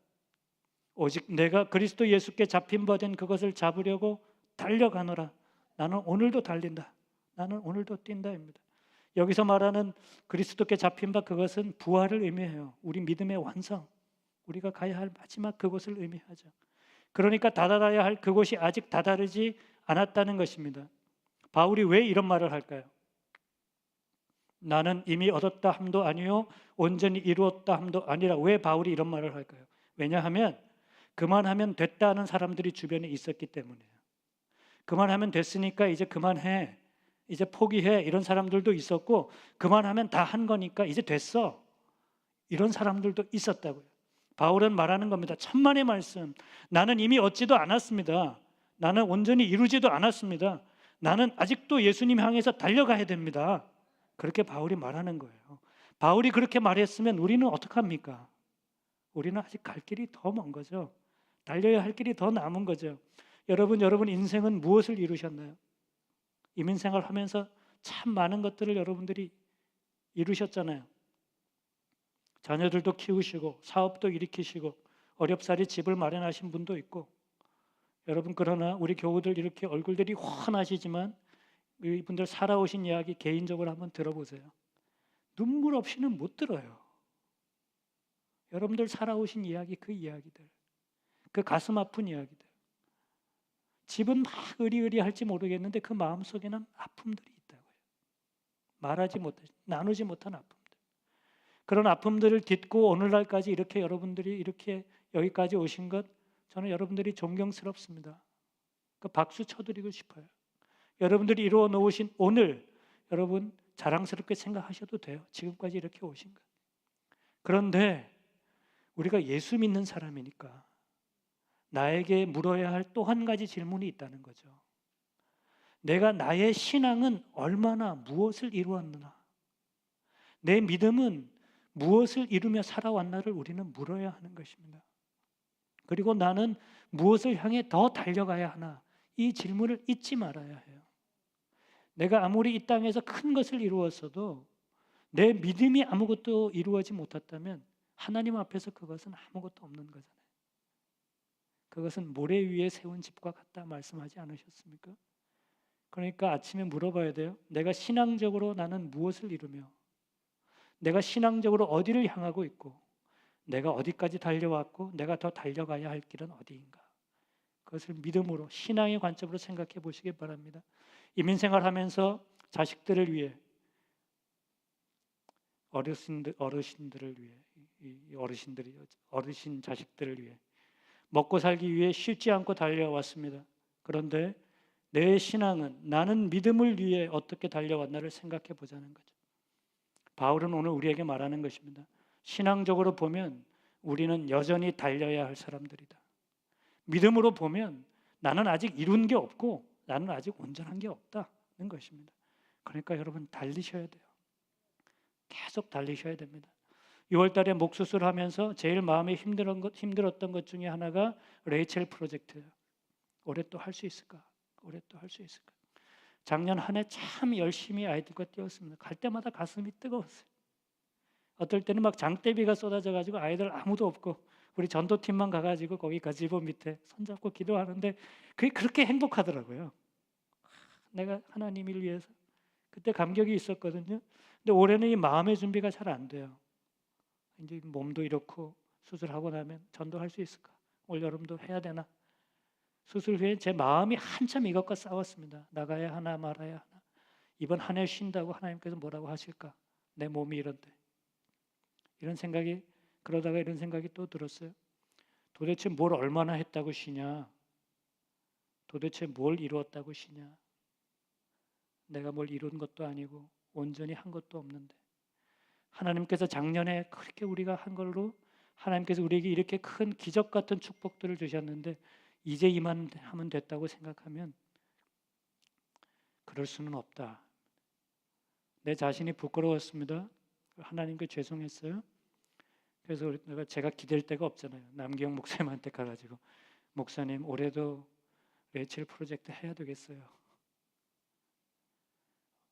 오직 내가 그리스도 예수께 잡힌 바 된 그것을 잡으려고 달려가노라. 나는 오늘도 달린다. 나는 오늘도 뛴다입니다. 여기서 말하는 그리스도께 잡힌 바, 그것은 부활을 의미해요. 우리 믿음의 완성, 우리가 가야 할 마지막 그곳을 의미하죠. 그러니까 다다라야 할 그곳이 아직 다다르지 않았다는 것입니다. 바울이 왜 이런 말을 할까요? 나는 이미 얻었다 함도 아니요 온전히 이루었다 함도 아니라. 왜 바울이 이런 말을 할까요? 왜냐하면 그만하면 됐다는 사람들이 주변에 있었기 때문이에요. 그만하면 됐으니까 이제 그만해, 이제 포기해, 이런 사람들도 있었고, 그만하면 다 한 거니까 이제 됐어, 이런 사람들도 있었다고요. 바울은 말하는 겁니다. 천만의 말씀, 나는 이미 얻지도 않았습니다. 나는 온전히 이루지도 않았습니다. 나는 아직도 예수님 향해서 달려가야 됩니다. 그렇게 바울이 말하는 거예요. 바울이 그렇게 말했으면 우리는 어떡합니까? 우리는 아직 갈 길이 더 먼 거죠. 달려야 할 길이 더 남은 거죠. 여러분 인생은 무엇을 이루셨나요? 이민생활 하면서 참 많은 것들을 여러분들이 이루셨잖아요. 자녀들도 키우시고 사업도 일으키시고 어렵사리 집을 마련하신 분도 있고. 여러분, 그러나 우리 교우들 이렇게 얼굴들이 환하시지만 이분들 살아오신 이야기 개인적으로 한번 들어보세요. 눈물 없이는 못 들어요. 여러분들 살아오신 이야기, 그 이야기들, 그 가슴 아픈 이야기들. 집은 막 의리의리할지 모르겠는데 그 마음속에는 아픔들이 있다고요. 말하지 못한, 나누지 못한 아픔들. 그런 아픔들을 딛고 오늘날까지 이렇게 여러분들이 이렇게 여기까지 오신 것, 저는 여러분들이 존경스럽습니다. 그 박수 쳐드리고 싶어요. 여러분들이 이루어 놓으신 오늘, 여러분 자랑스럽게 생각하셔도 돼요. 지금까지 이렇게 오신 것. 그런데 우리가 예수 믿는 사람이니까 나에게 물어야 할 또 한 가지 질문이 있다는 거죠. 내가 나의 신앙은 얼마나 무엇을 이루었느냐, 내 믿음은 무엇을 이루며 살아왔나를 우리는 물어야 하는 것입니다. 그리고 나는 무엇을 향해 더 달려가야 하나, 이 질문을 잊지 말아야 해요. 내가 아무리 이 땅에서 큰 것을 이루었어도 내 믿음이 아무것도 이루어지 못했다면 하나님 앞에서 그것은 아무것도 없는 거잖아요. 그것은 모래 위에 세운 집과 같다 말씀하지 않으셨습니까? 그러니까 아침에 물어봐야 돼요. 내가 신앙적으로 나는 무엇을 이루며, 내가 신앙적으로 어디를 향하고 있고, 내가 어디까지 달려왔고 내가 더 달려가야 할 길은 어디인가. 그것을 믿음으로, 신앙의 관점으로 생각해 보시기 바랍니다. 이민생활하면서 자식들을 위해, 어르신들을 위해, 어르신 자식들을 위해 먹고 살기 위해 쉽지 않고 달려왔습니다. 그런데 내 신앙은, 나는 믿음을 위해 어떻게 달려왔나를 생각해 보자는 거죠. 바울은 오늘 우리에게 말하는 것입니다. 신앙적으로 보면 우리는 여전히 달려야 할 사람들이다. 믿음으로 보면 나는 아직 이룬 게 없고 나는 아직 온전한 게 없다는 것입니다. 그러니까 여러분 달리셔야 돼요. 계속 달리셔야 됩니다. 6월 달에 목 수술하면서 제일 마음이 힘들었던 것 중에 하나가 레이첼 프로젝트예요. 올해 또 할 수 있을까? 올해 또 할 수 있을까? 작년 한 해 참 열심히 아이들과 뛰었습니다. 갈 때마다 가슴이 뜨거웠어요. 어떨 때는 막 장대비가 쏟아져 가지고 아이들 아무도 없고 우리 전도팀만 가가지고 거기 가지보 밑에 손잡고 기도하는데 그게 그렇게 행복하더라고요. 내가 하나님을 위해서. 그때 감격이 있었거든요. 근데 올해는 이 마음의 준비가 잘 안 돼요. 이제 몸도 이렇고 수술하고 나면 전도할 수 있을까? 올 여름도 해야 되나? 수술 후에 제 마음이 한참 이것과 싸웠습니다. 나가야 하나 말아야 하나. 이번 한 해 쉰다고 하나님께서 뭐라고 하실까? 내 몸이 이런데. 이런 생각이, 그러다가 이런 생각이 또 들었어요. 도대체 뭘 얼마나 했다고 쉬냐? 도대체 뭘 이루었다고 쉬냐? 내가 뭘 이룬 것도 아니고 온전히 한 것도 없는데 하나님께서 작년에 그렇게 우리가 한 걸로 하나님께서 우리에게 이렇게 큰 기적 같은 축복들을 주셨는데 이제 이만 하면 됐다고 생각하면 그럴 수는 없다. 내 자신이 부끄러웠습니다. 하나님께 죄송했어요. 그래서 제가 기댈 데가 없잖아요. 남기영 목사님한테 가가지고 목사님 올해도 레이첼 프로젝트 해야 되겠어요.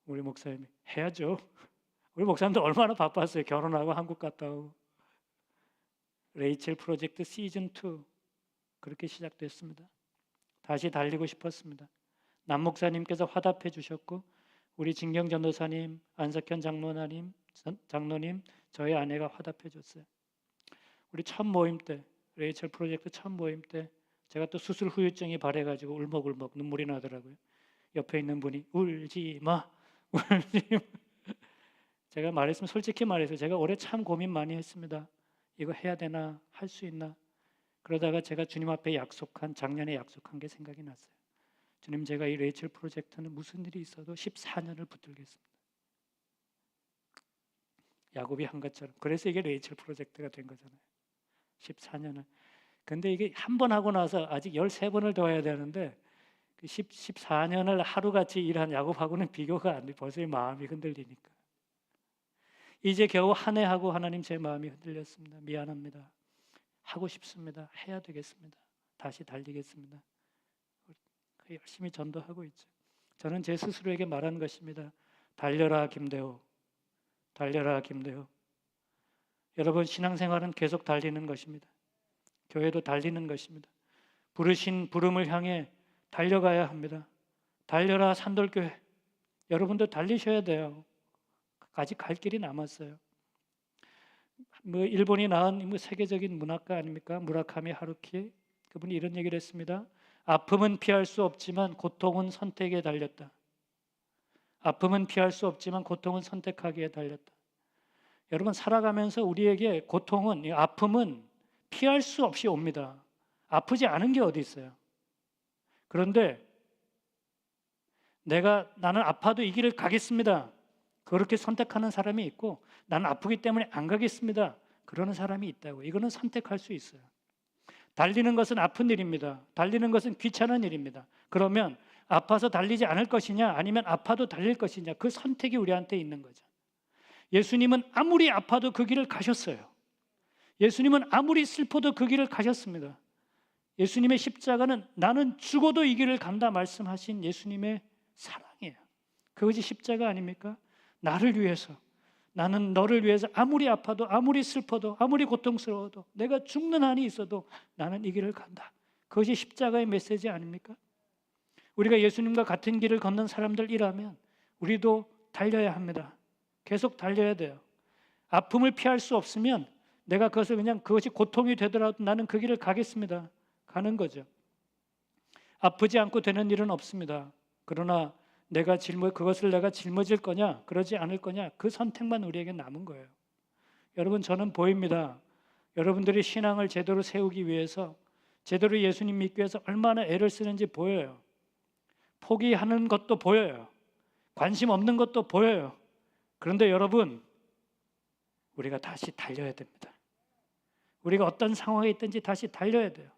우리 목사님이 해야죠. 우리 목사님도 얼마나 바빴어요. 결혼하고 한국 갔다 오고. 레이첼 프로젝트 시즌 2 그렇게 시작됐습니다. 다시 달리고 싶었습니다. 남 목사님께서 화답해 주셨고 우리 진경 전도사님, 안석현 장로님, 저희 아내가 화답해 줬어요. 우리 첫 모임 때, 레이첼 프로젝트 첫 모임 때 제가 또 수술 후유증이 발해가지고 울먹울먹 눈물이 나더라고요. 옆에 있는 분이 울지 마, 울지 마. 제가 말했으면 솔직히 말해서 제가 올해 참 고민 많이 했습니다. 이거 해야 되나, 할 수 있나. 그러다가 제가 주님 앞에 작년에 약속한 게 생각이 났어요. 주님, 제가 이 레이첼 프로젝트는 무슨 일이 있어도 14년을 붙들겠습니다. 야곱이 한 것처럼. 그래서 이게 레이첼 프로젝트가 된 거잖아요. 14년을. 근데 이게 한 번 하고 나서 아직 13번을 더 해야 되는데 14년을 하루같이 일한 야곱하고는 비교가 안 돼. 벌써 마음이 흔들리니까. 이제 겨우 한 해 하고 하나님 제 마음이 흔들렸습니다. 미안합니다. 하고 싶습니다. 해야 되겠습니다. 다시 달리겠습니다. 열심히 전도하고 있죠. 저는 제 스스로에게 말한 것입니다. 달려라 김대호. 달려라 김대호. 여러분, 신앙생활은 계속 달리는 것입니다. 교회도 달리는 것입니다. 부르신 부름을 향해 달려가야 합니다. 달려라 산돌교회. 여러분도 달리셔야 돼요. 아직 갈 길이 남았어요. 일본이 낳은 세계적인 문학가 아닙니까? 무라카미 하루키. 그분이 이런 얘기를 했습니다. 아픔은 피할 수 없지만 고통은 선택에 달렸다. 아픔은 피할 수 없지만 고통은 선택하기에 달렸다. 여러분, 살아가면서 우리에게 고통은, 아픔은 피할 수 없이 옵니다. 아프지 않은 게 어디 있어요? 그런데 나는 아파도 이 길을 가겠습니다. 그렇게 선택하는 사람이 있고, 나는 아프기 때문에 안 가겠습니다. 그러는 사람이 있다고. 이거는 선택할 수 있어요. 달리는 것은 아픈 일입니다. 달리는 것은 귀찮은 일입니다. 그러면 아파서 달리지 않을 것이냐, 아니면 아파도 달릴 것이냐, 그 선택이 우리한테 있는 거죠. 예수님은 아무리 아파도 그 길을 가셨어요. 예수님은 아무리 슬퍼도 그 길을 가셨습니다. 예수님의 십자가는 나는 죽어도 이 길을 간다 말씀하신 예수님의 사랑이에요. 그것이 십자가 아닙니까? 나를 위해서, 나는 너를 위해서 아무리 아파도, 아무리 슬퍼도, 아무리 고통스러워도, 내가 죽는 한이 있어도 나는 이 길을 간다. 그것이 십자가의 메시지 아닙니까? 우리가 예수님과 같은 길을 걷는 사람들이라면 우리도 달려야 합니다. 계속 달려야 돼요. 아픔을 피할 수 없으면 내가 그것이 고통이 되더라도 나는 그 길을 가겠습니다. 가는 거죠. 아프지 않고 되는 일은 없습니다. 그러나 그것을 내가 짊어질 거냐, 그러지 않을 거냐, 그 선택만 우리에게 남은 거예요. 여러분, 저는 보입니다. 여러분들이 신앙을 제대로 세우기 위해서, 제대로 예수님 믿기 위해서 얼마나 애를 쓰는지 보여요. 포기하는 것도 보여요. 관심 없는 것도 보여요. 그런데 여러분, 우리가 다시 달려야 됩니다. 우리가 어떤 상황에 있든지 다시 달려야 돼요.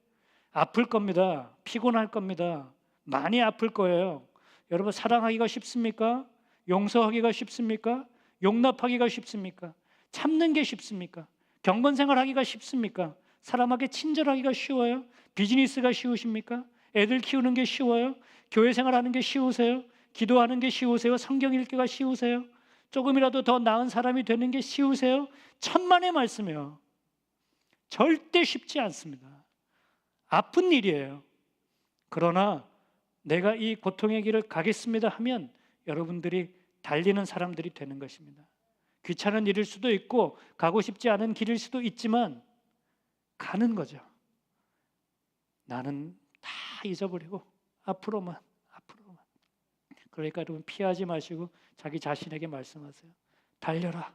아플 겁니다. 피곤할 겁니다. 많이 아플 거예요. 여러분, 사랑하기가 쉽습니까? 용서하기가 쉽습니까? 용납하기가 쉽습니까? 참는 게 쉽습니까? 경건생활하기가 쉽습니까? 사람에게 친절하기가 쉬워요? 비즈니스가 쉬우십니까? 애들 키우는 게 쉬워요? 교회 생활하는 게 쉬우세요? 기도하는 게 쉬우세요? 성경 읽기가 쉬우세요? 조금이라도 더 나은 사람이 되는 게 쉬우세요? 천만의 말씀이에요. 절대 쉽지 않습니다. 아픈 일이에요. 그러나 내가 이 고통의 길을 가겠습니다 하면 여러분들이 달리는 사람들이 되는 것입니다. 귀찮은 일일 수도 있고 가고 싶지 않은 길일 수도 있지만 가는 거죠. 나는 다 잊어버리고 앞으로만. 그러니까 여러분, 피하지 마시고 자기 자신에게 말씀하세요. 달려라,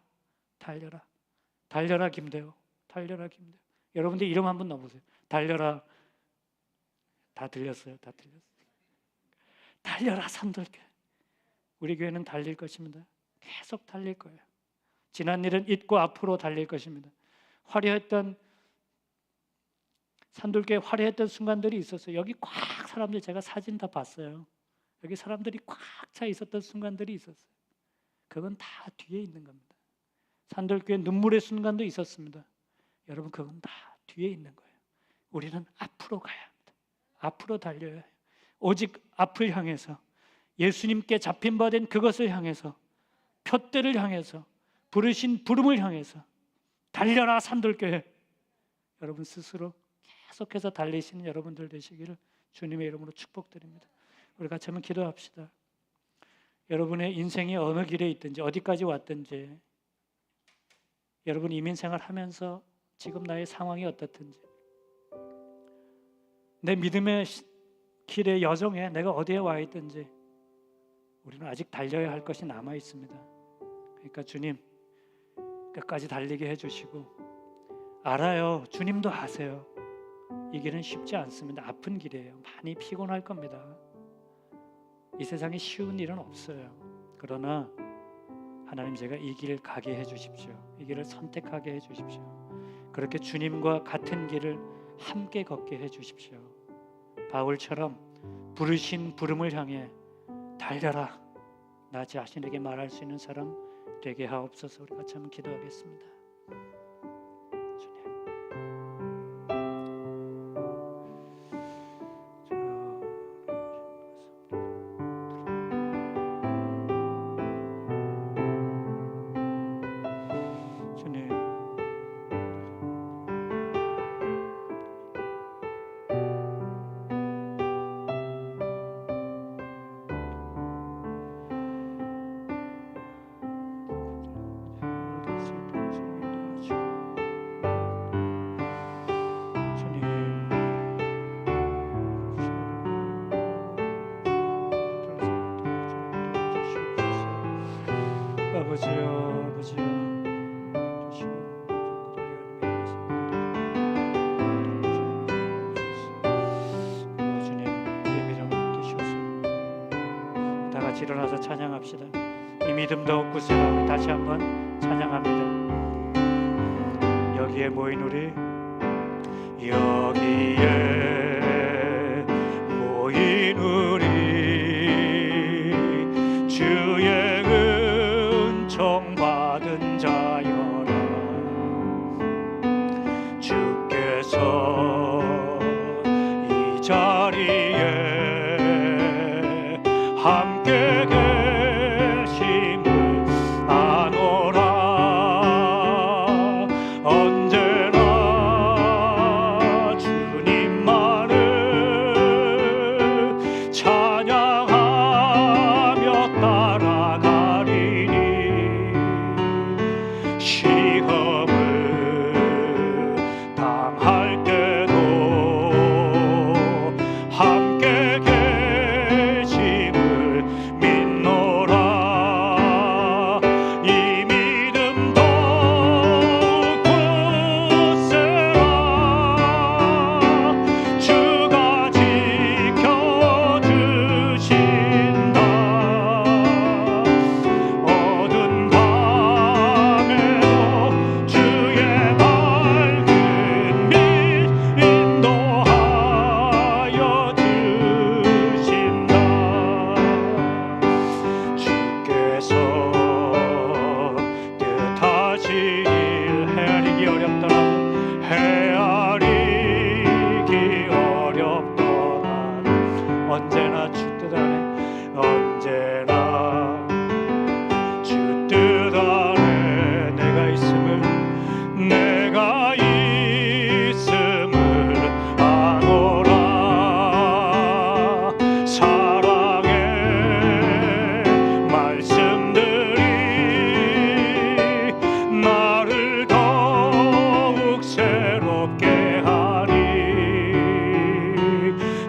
달려라, 달려라 김대호, 달려라 김대호. 여러분들 이름 한번 넣어보세요. 달려라. 다 들렸어요. 다 들렸어요. 달려라 산돌교회. 우리 교회는 달릴 것입니다. 계속 달릴 거예요. 지난 일은 잊고 앞으로 달릴 것입니다. 화려했던 산돌교회 화려했던 순간들이 있었어요. 여기 꽉 사람들, 제가 사진 다 봤어요. 여기 사람들이 꽉 차 있었던 순간들이 있었어요. 그건 다 뒤에 있는 겁니다. 산돌교회 눈물의 순간도 있었습니다. 여러분, 그건 다 뒤에 있는 거예요. 우리는 앞으로 가야 합니다. 앞으로 달려야 해요. 오직 앞을 향해서, 예수님께 잡힌 바 된 그것을 향해서, 표대를 향해서, 부르신 부름을 향해서 달려라 산돌교회. 여러분 스스로 계속해서 달리시는 여러분들 되시기를 주님의 이름으로 축복드립니다. 우리 같이 한번 기도합시다. 여러분의 인생이 어느 길에 있든지 어디까지 왔든지, 여러분 이민생활 하면서 지금 나의 상황이 어떻든지, 내 믿음의 길의 여정에 내가 어디에 와 있든지 우리는 아직 달려야 할 것이 남아 있습니다. 그러니까 주님 끝까지 달리게 해주시고, 알아요. 주님도 아세요. 이 길은 쉽지 않습니다. 아픈 길이에요. 많이 피곤할 겁니다. 이 세상에 쉬운 일은 없어요. 그러나 하나님, 제가 이 길을 가게 해주십시오. 이 길을 선택하게 해주십시오. 그렇게 주님과 같은 길을 함께 걷게 해주십시오. 바울처럼 부르신 부름을 향해 달려라, 나 자신에게 말할 수 있는 사람 되게 하옵소서. 우리 같이 한번 기도하겠습니다. 주님, 같이 일어나서 찬양합시다. 이 믿음 더욱 굳세라. 우리 다시 한번 찬양합니다. 여기에 모인 우리, 여기에 모인 우리, 주의 은총 받은 자여라. 주께서 이 자리에 함께 계심을 아노라. 언제나 주님만을 찬양하며 따라가리니 시험을 당할 때도 함께 계심을 믿노라. 이 믿음 더욱 굳세라. 주가 지켜주신다. 어두운 밤에도 주의 밝은 빛 인도하여 주신다. 주께서 뜻하신 일 헤아리기 어렵더라도 헤아리기 어렵더라. 언제나 주 뜻 안에, 언제나 주 뜻 안에 내가 있음을 아노라. 사랑의 말씀들이 나를 더욱 새롭게 하니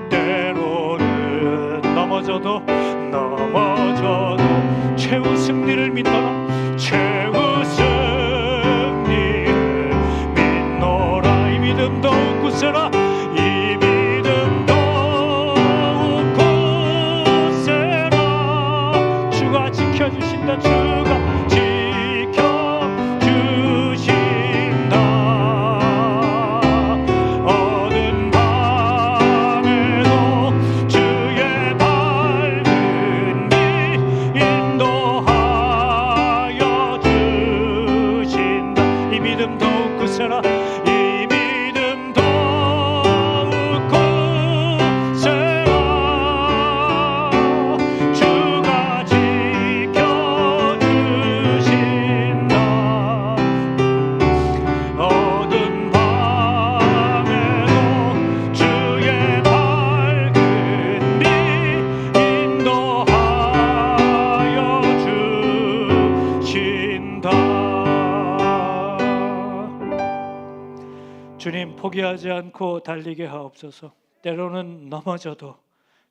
때로는 넘어져도 최후 승리를 믿노라. 최후 승리를 믿노라. 이 믿음 더욱 굳세라. 이 믿음 더욱 굳세라. 주가 지켜주신다. 주가 지켜주신다. 어두운 밤에도 주의 밝은 빛 인도하여 주신다. 이 믿음 더욱 굳세라. 이 믿음 더욱 굳세라. 주가 지켜주신다. 어두운 밤에도 주의 밝은 빛 인도하여 주신다. 주님, 포기하지 않고 달리게 하옵소서. 때로는 넘어져도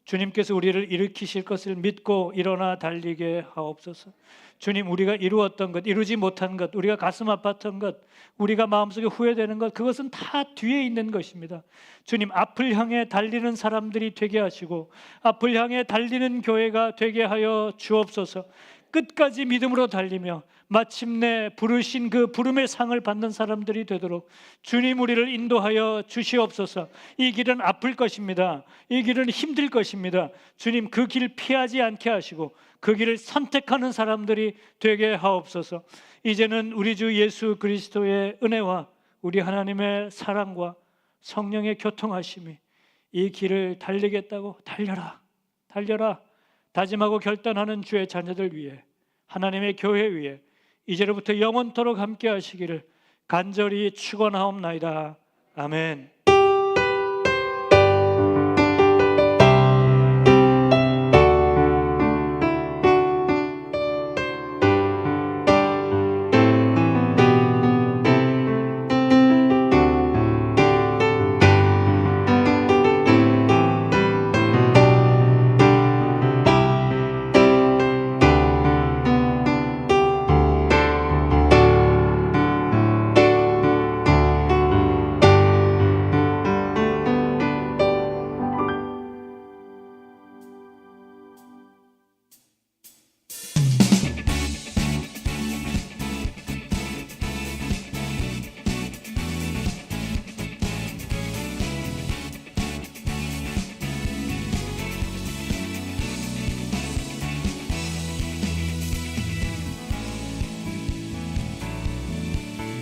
주님께서 우리를 일으키실 것을 믿고 일어나 달리게 하옵소서. 주님, 우리가 이루었던 것, 이루지 못한 것, 우리가 가슴 아팠던 것, 우리가 마음속에 후회되는 것, 그것은 다 뒤에 있는 것입니다. 주님, 앞을 향해 달리는 사람들이 되게 하시고 앞을 향해 달리는 교회가 되게 하여 주옵소서. 끝까지 믿음으로 달리며 마침내 부르신 그 부름의 상을 받는 사람들이 되도록 주님 우리를 인도하여 주시옵소서. 이 길은 아플 것입니다. 이 길은 힘들 것입니다. 주님, 그 길 피하지 않게 하시고 그 길을 선택하는 사람들이 되게 하옵소서. 이제는 우리 주 예수 그리스도의 은혜와 우리 하나님의 사랑과 성령의 교통하심이 이 길을 달리겠다고 달려라, 달려라 다짐하고 결단하는 주의 자녀들 위해, 하나님의 교회 위에 이제로부터 영원토록 함께 하시기를 간절히 축원하옵나이다. 아멘.